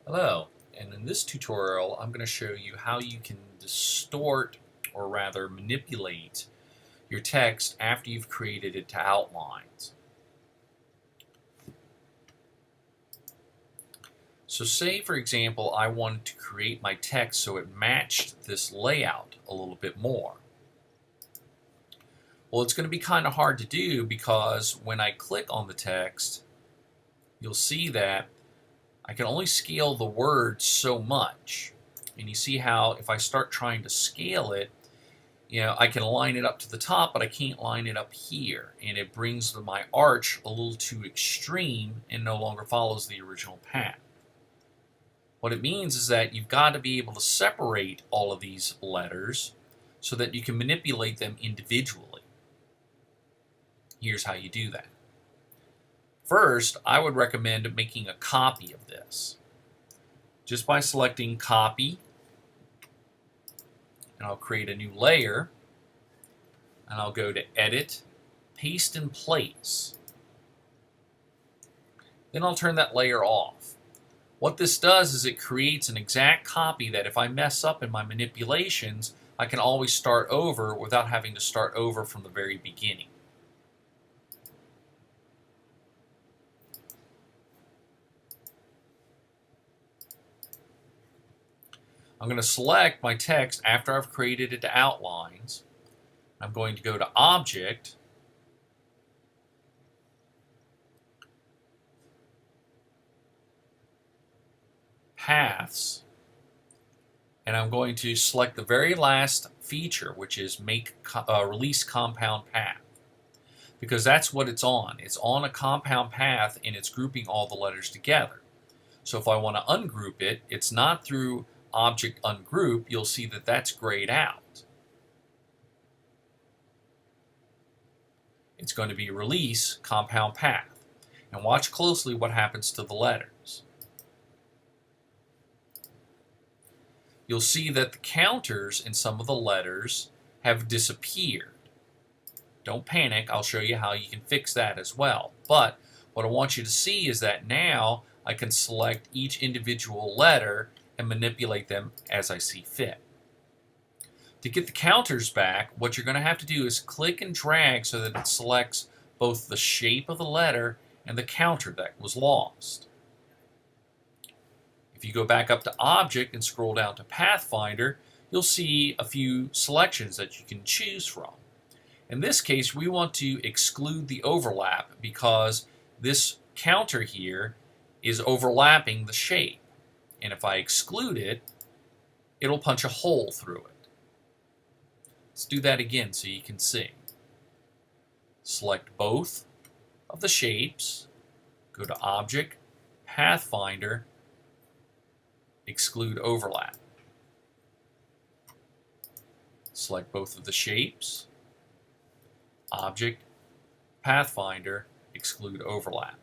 Hello, and in this tutorial I'm going to show you how you can distort, or rather manipulate, your text after you've created it to outlines. So say, for example, I wanted to create my text so it matched this layout a little bit more. Well, it's going to be kind of hard to do because when I click on the text, you'll see that I can only scale the words so much. And you see how if I start trying to scale it, I can line it up to the top, but I can't line it up here. And it brings my arch a little too extreme and no longer follows the original path. What it means is that you've got to be able to separate all of these letters so that you can manipulate them individually. Here's how you do that. First, I would recommend making a copy of this. Just by selecting Copy, and I'll create a new layer, and I'll go to Edit, Paste in Place. Then I'll turn that layer off. What this does is it creates an exact copy that if I mess up in my manipulations, I can always start over without having to start over from the very beginning. I'm going to select my text after I've created it to outlines. I'm going to go to Object, Paths, and I'm going to select the very last feature, which is Release Compound Path, because that's what it's on. It's on a compound path and it's grouping all the letters together. So if I want to ungroup it, it's not through Object Ungroup. You'll see that that's grayed out. It's going to be Release Compound Path. And watch closely what happens to the letters. You'll see that the counters in some of the letters have disappeared. Don't panic, I'll show you how you can fix that as well. But what I want you to see is that now I can select each individual letter and manipulate them as I see fit. To get the counters back, what you're going to have to do is click and drag so that it selects both the shape of the letter and the counter that was lost. If you go back up to Object and scroll down to Pathfinder, you'll see a few selections that you can choose from. In this case, we want to exclude the overlap because this counter here is overlapping the shape. And if I exclude it, it'll punch a hole through it. Let's do that again so you can see. Select both of the shapes, go to Object, Pathfinder, Exclude Overlap. Select both of the shapes, Object, Pathfinder, Exclude Overlap.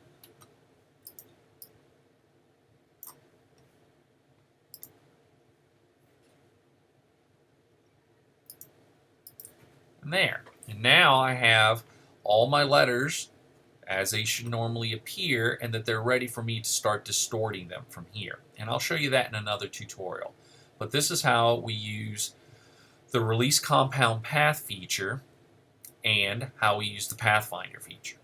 And there. And now I have all my letters as they should normally appear, and that they're ready for me to start distorting them from here. And I'll show you that in another tutorial. But this is how we use the Release Compound Path feature and how we use the Pathfinder feature.